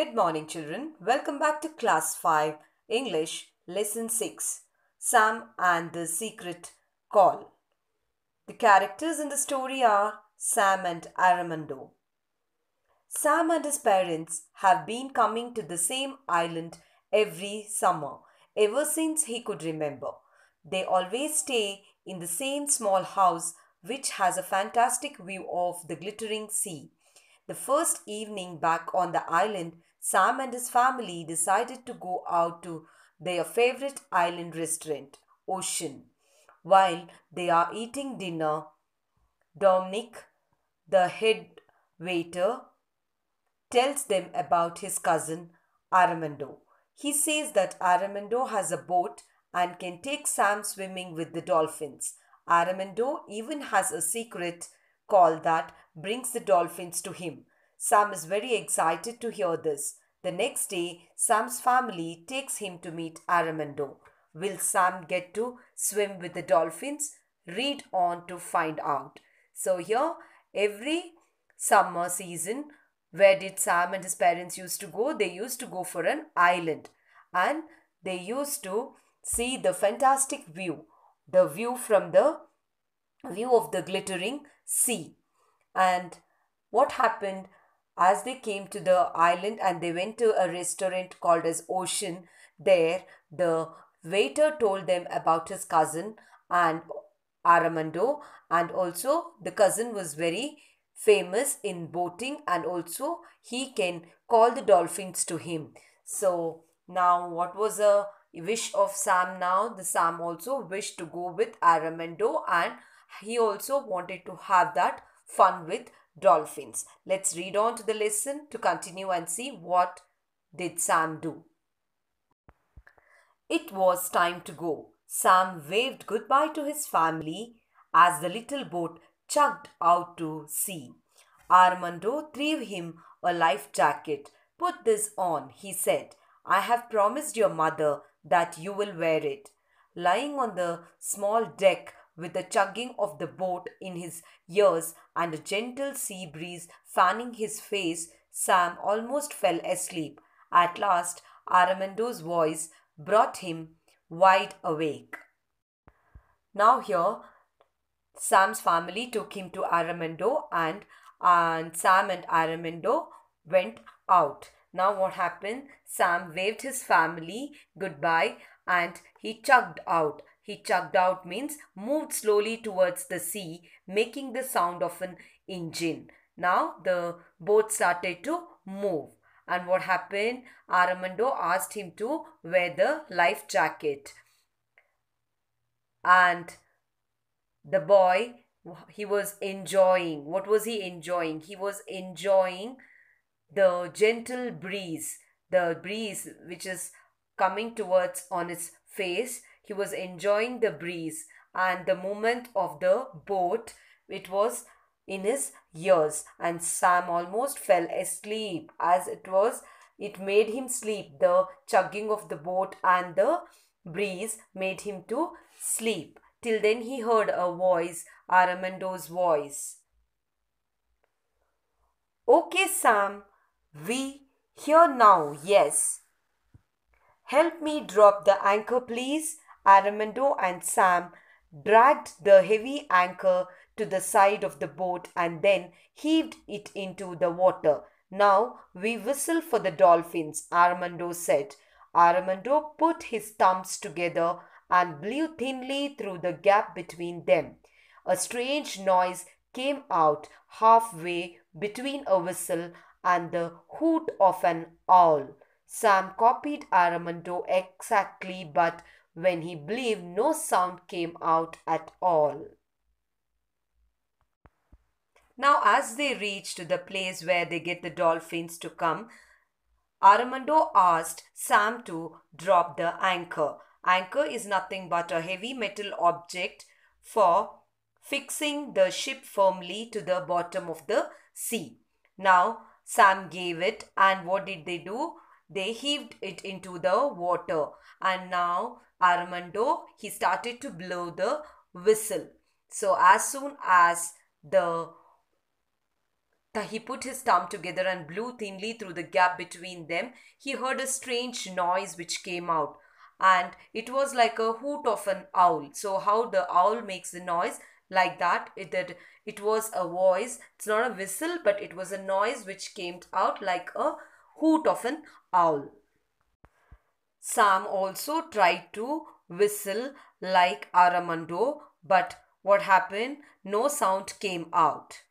Good morning, children. Welcome back to Class 5, English, Lesson 6, Sam and the Secret Call. The characters in the story are Sam and Aramondo. Sam and his parents have been coming to the same island every summer, ever since he could remember. They always stay in the same small house which has a fantastic view of the glittering sea. The first evening back on the island, Sam and his family decided to go out to their favorite island restaurant, Ocean. While they are eating dinner, Dominic, the head waiter, tells them about his cousin Armando. He says that Armando has a boat and can take Sam swimming with the dolphins. Armando even has a secret call that brings the dolphins to him. Sam is very excited to hear this. The next day, Sam's family takes him to meet Armando. Will Sam get to swim with the dolphins? Read on to find out. So, here, every summer season, where did Sam and his parents used to go? They used to go for an island and they used to see the fantastic view, the view from the view of the glittering sea. And what happened as they came to the island and they went to a restaurant called as Ocean? There, the waiter told them about his cousin and Armando, and also the cousin was very famous in boating and also he can call the dolphins to him. So now what was a wish of Sam now? The Sam also wished to go with Armando and he also wanted to have that fun with dolphins. Let's read on to the lesson to continue and see what did Sam do. It was time to go. Sam waved goodbye to his family as the little boat chugged out to sea. Armando threw him a life jacket. Put this on, he said. I have promised your mother that you will wear it. Lying on the small deck with the chugging of the boat in his ears and a gentle sea breeze fanning his face, Sam almost fell asleep. At last, Armando's voice brought him wide awake. Now, here, Sam's family took him to Armando and Sam and Armando went out. Now what happened? Sam waved his family goodbye and he chugged out. He chugged out means moved slowly towards the sea, making the sound of an engine. Now the boat started to move. And what happened? Armando asked him to wear the life jacket. And the boy, he was enjoying. What was he enjoying? He was enjoying the gentle breeze, the breeze which is coming towards on his face. He was enjoying the breeze and the movement of the boat. It was in his ears and Sam almost fell asleep as it made him sleep. The chugging of the boat and the breeze made him to sleep. Till then he heard a voice, Armando's voice. Okay, Sam, we here now, yes. Help me drop the anchor, please. Armando and Sam dragged the heavy anchor to the side of the boat and then heaved it into the water. Now we whistle for the dolphins, Armando said. Armando put his thumbs together and blew thinly through the gap between them. A strange noise came out halfway between a whistle and the hoot of an owl. Sam copied Armando exactly, but when he blew, no sound came out at all. Now, as they reached the place where they get the dolphins to come, Armando asked Sam to drop the anchor. Anchor is nothing but a heavy metal object for fixing the ship firmly to the bottom of the sea. Now, Sam gave it, and what did they do? They heaved it into the water. And now, Armando, he started to blow the whistle. So, as soon as the He put his thumb together and blew thinly through the gap between them. He heard a strange noise which came out, and it was like a hoot of an owl. So, how the owl makes the noise, like that, it was a voice. It's not a whistle, but it was a noise which came out like a hoot of an owl. Sam also tried to whistle like Aramondo, but what happened? No sound came out.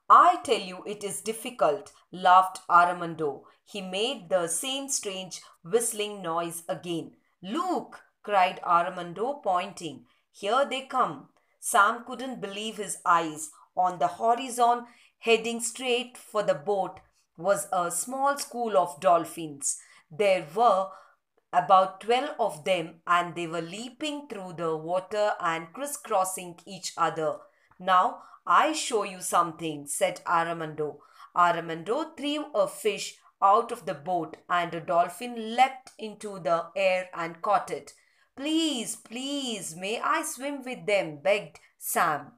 I tell you, it is difficult, laughed Aramondo. He made the same strange whistling noise again. Look, cried Aramondo, pointing. Here they come. Sam couldn't believe his eyes. On the horizon, heading straight for the boat, was a small school of dolphins. There were about 12 of them, and they were leaping through the water and crisscrossing each other. Now I show you something, said Aramondo. Aramondo threw a fish out of the boat, and a dolphin leapt into the air and caught it. Please, please, may I swim with them? Begged Sam.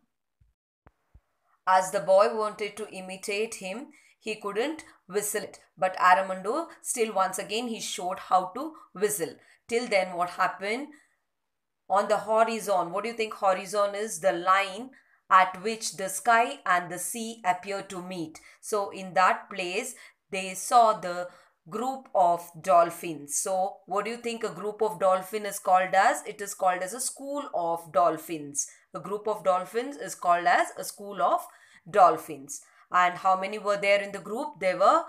As the boy wanted to imitate him, he couldn't whistle it. But Aramondo still once again he showed how to whistle. Till then, what happened? On the horizon, what do you think horizon is? The line at which the sky and the sea appear to meet. So in that place, they saw the group of dolphins. So what do you think a group of dolphin is called as? It is called as a school of dolphins. A group of dolphins is called as a school of dolphins. And how many were there in the group? There were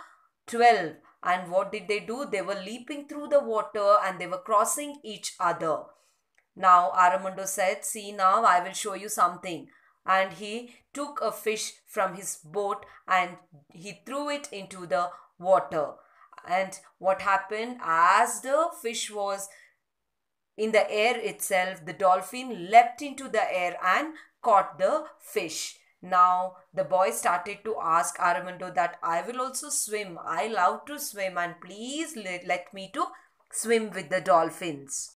12. And what did they do? They were leaping through the water and they were crossing each other. Now Aramondo said, see, now I will show you something. And he took a fish from his boat and he threw it into the water. And what happened? As the fish was in the air itself, the dolphin leapt into the air and caught the fish. Now the boy started to ask Aramondo that I will also swim. I love to swim and please let me to swim with the dolphins.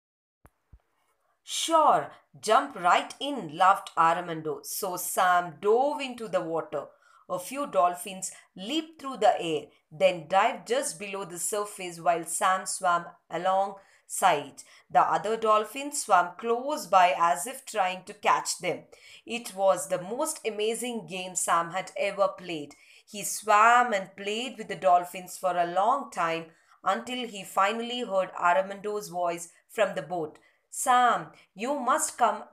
Sure, jump right in, laughed Aramondo. So Sam dove into the water. A few dolphins leaped through the air, then dived just below the surface while Sam swam alongside. The other dolphins swam close by as if trying to catch them. It was the most amazing game Sam had ever played. He swam and played with the dolphins for a long time until he finally heard Aramondo's voice from the boat. Sam, you must come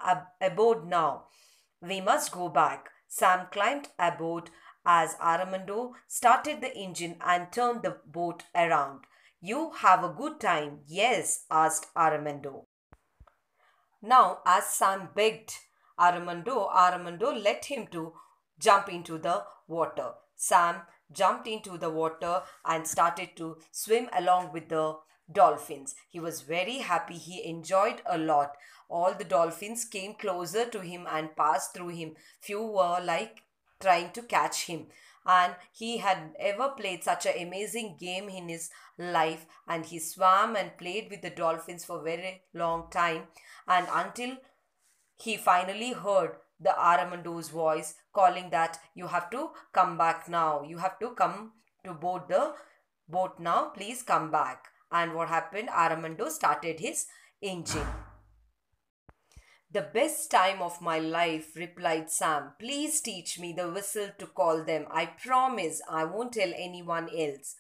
aboard now. We must go back. Sam climbed aboard as Aramondo started the engine and turned the boat around. You have a good time, yes? Asked Aramondo. Now, as Sam begged Aramondo let him to jump into the water. Sam jumped into the water and started to swim along with the dolphins. He was very happy. He enjoyed a lot. All the dolphins came closer to him and passed through him. Few were like trying to catch him. And he had ever played such an amazing game in his life, and he swam and played with the dolphins for a very long time, and until he finally heard the Aramondo's voice calling that you have to come back now. You have to come to board the boat now. Please come back. And what happened? Aramondo started his engine. The best time of my life, replied Sam. Please teach me the whistle to call them. I promise I won't tell anyone else.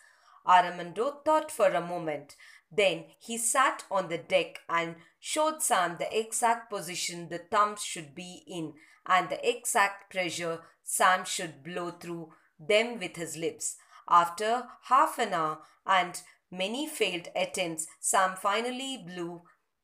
Aramondo thought for a moment. Then he sat on the deck and showed Sam the exact position the thumbs should be in and the exact pressure Sam should blow through them with his lips. After half an hour and many failed attempts, Sam finally blew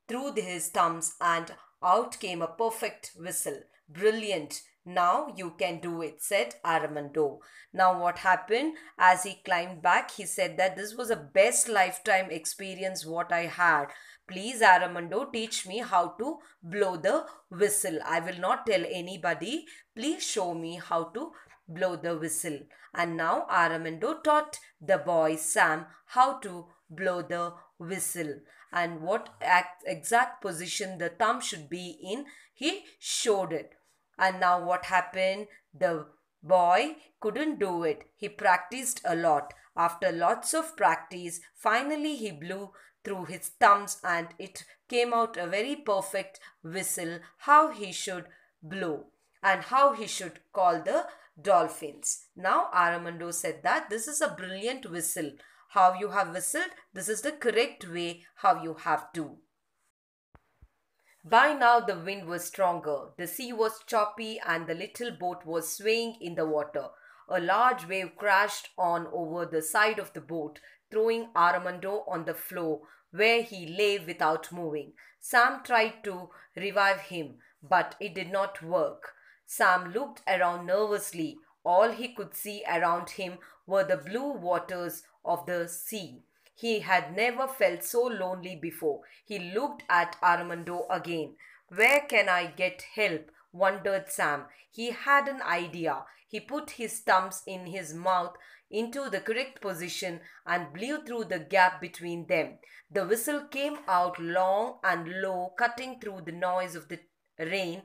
through his thumbs and out came a perfect whistle. Brilliant. Now you can do it, said Aramondo. Now what happened? As he climbed back, he said that this was a best lifetime experience what I had. Please, Aramondo, teach me how to blow the whistle. I will not tell anybody. Please show me how to blow the whistle. And now Aramondo taught the boy Sam how to blow the whistle and what exact position the thumb should be in. He showed it. And now what happened? The Boy couldn't do it. He practiced a lot. After lots of practice, finally he blew through his thumbs and it came out a very perfect whistle how he should blow and how he should call the dolphins. Now Armando said that this is a brilliant whistle. How you have whistled, this is the correct way how you have to. By now the wind was stronger, the sea was choppy, and the little boat was swaying in the water. A large wave crashed on over the side of the boat, throwing Armando on the floor where he lay without moving. Sam tried to revive him, but it did not work. Sam looked around nervously. All he could see around him were the blue waters of the sea. He had never felt so lonely before. He looked at Armando again. Where can I get help? Wondered Sam. He had an idea. He put his thumbs in his mouth into the correct position and blew through the gap between them. The whistle came out long and low, cutting through the noise of the rain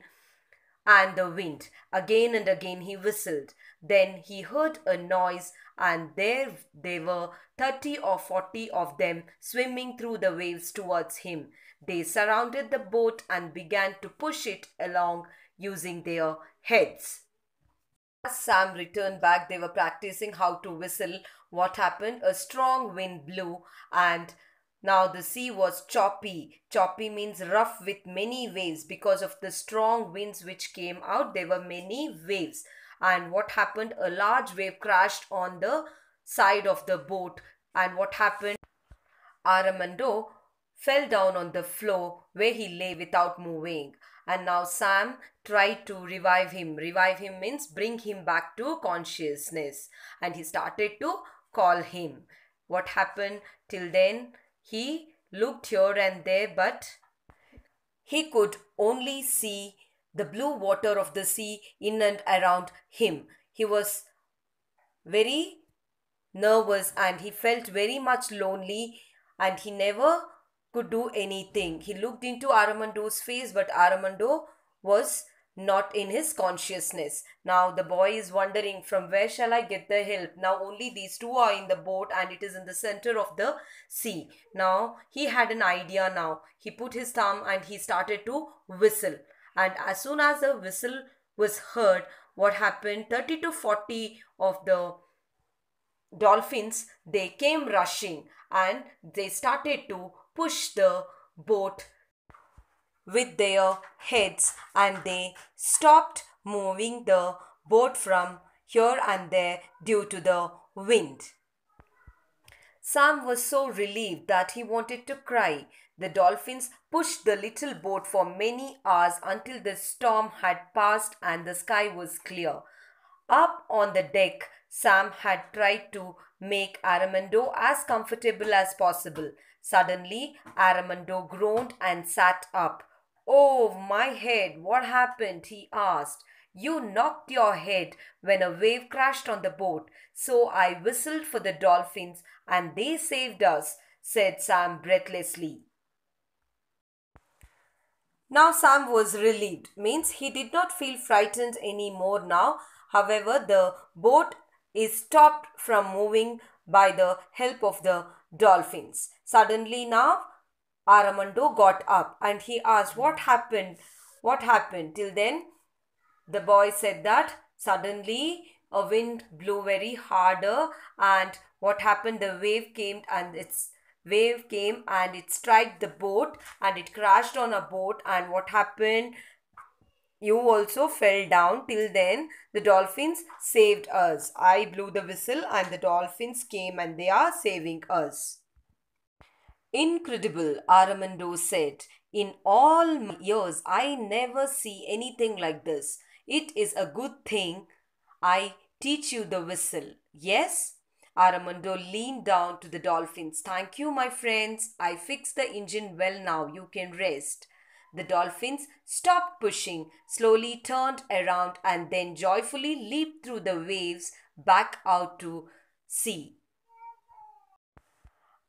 and the wind. Again and again he whistled. Then he heard a noise, and there they were 30 or 40 of them swimming through the waves towards him. They surrounded the boat and began to push it along using their heads. As Sam returned back, they were practicing how to whistle. What happened? A strong wind blew, and now the sea was choppy. Choppy means rough with many waves. Because of the strong winds which came out, there were many waves. And what happened? A large wave crashed on the side of the boat. And what happened? Armando fell down on the floor where he lay without moving. And now Sam tried to revive him. Revive him means bring him back to consciousness. And he started to call him. What happened till then? He looked here and there, but he could only see the blue water of the sea in and around him. He was very nervous and he felt very much lonely and he never could do anything. He looked into Armando's face, but Armando was not in his consciousness. Now the boy is wondering, from where shall I get the help? Now only these two are in the boat and it is in the center of the sea. Now he had an idea now. He put his thumb and he started to whistle. And as soon as the whistle was heard, what happened? 30 to 40 of the dolphins, they came rushing and they started to push the boat with their heads, and they stopped moving the boat from here and there due to the wind. Sam was so relieved that he wanted to cry. The dolphins pushed the little boat for many hours until the storm had passed and the sky was clear. Up on the deck, Sam had tried to make Armando as comfortable as possible. Suddenly, Armando groaned and sat up. "Oh, my head, what happened?" he asked. "You knocked your head when a wave crashed on the boat, so I whistled for the dolphins and they saved us," said Sam breathlessly. Now Sam was relieved, means he did not feel frightened anymore now. However, the boat is stopped from moving by the help of the dolphins. Suddenly now Armando got up and he asked, "What happened? What happened?" Till then, the boy said that suddenly a wind blew very harder, and what happened? The wave came and it struck the boat and it crashed on a boat, and what happened? You also fell down. Till then, the dolphins saved us. I blew the whistle and the dolphins came and they are saving us. "Incredible," Armando said. "In all my years, I never see anything like this. It is a good thing I teach you the whistle. Yes?" Armando leaned down to the dolphins. "Thank you, my friends. I fixed the engine well now. You can rest." The dolphins stopped pushing, slowly turned around, and then joyfully leaped through the waves back out to sea.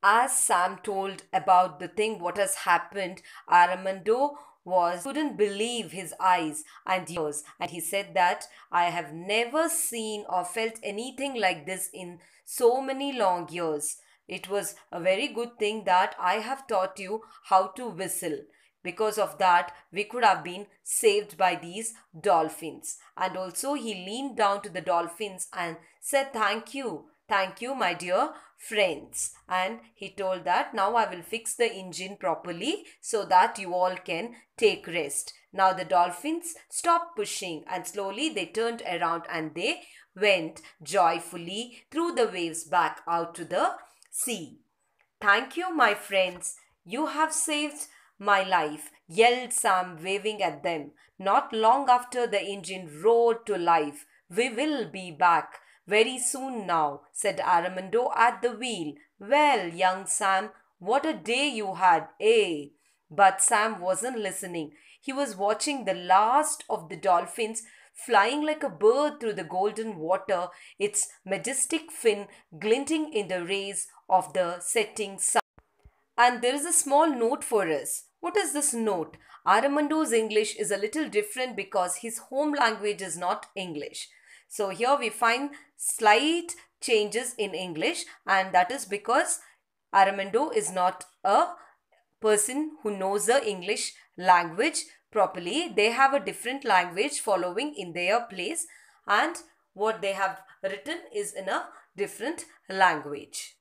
As Sam told about the thing what has happened, Armando was couldn't believe his eyes and ears, and he said that I have never seen or felt anything like this in so many long years. It was a very good thing that I have taught you how to whistle. Because of that, we could have been saved by these dolphins. And also, he leaned down to the dolphins and said, "Thank you. Thank you, my dear friends." And he told that now I will fix the engine properly so that you all can take rest. Now the dolphins stopped pushing and slowly they turned around and they went joyfully through the waves back out to the sea. "Thank you, my friends. You have saved my life," yelled Sam, waving at them. Not long after, the engine roared to life. "We will be back very soon now," said Armando at the wheel. "Well, young Sam, what a day you had, eh?" But Sam wasn't listening. He was watching the last of the dolphins flying like a bird through the golden water, its majestic fin glinting in the rays of the setting sun. And there is a small note for us. What is this note? Aramando's English is a little different because his home language is not English. So here we find slight changes in English, and that is because Aramando is not a person who knows the English language properly. They have a different language following in their place, and what they have written is in a different language.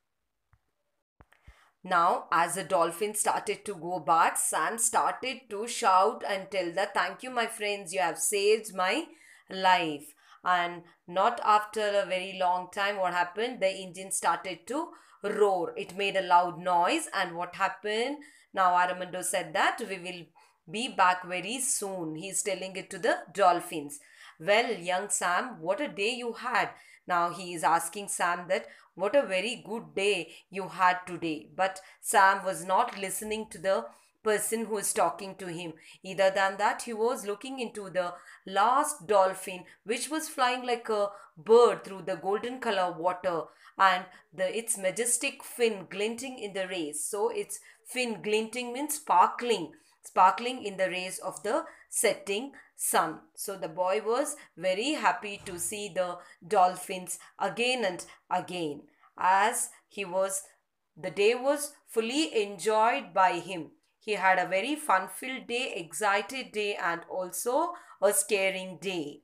Now, as the dolphin started to go back, Sam started to shout and tell that, "Thank you, my friends, you have saved my life." And not after a very long time, what happened? The engine started to roar. It made a loud noise. And what happened? Now, Armando said that we will be back very soon. He's telling it to the dolphins. "Well, young Sam, what a day you had." Now he is asking Sam that what a very good day you had today. But Sam was not listening to the person who is talking to him. Either than that, he was looking into the last dolphin which was flying like a bird through the golden color water, and its majestic fin glinting in the rays. So its fin glinting means sparkling in the rays of the setting sun. So the boy was very happy to see the dolphins again and again, as the day was fully enjoyed by him. He had a very fun-filled day, excited day, and also a scaring day.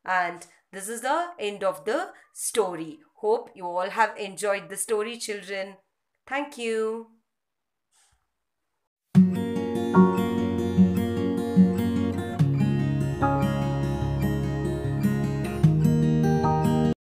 And this is the end of the story. Hope you all have enjoyed the story, children. Thank you.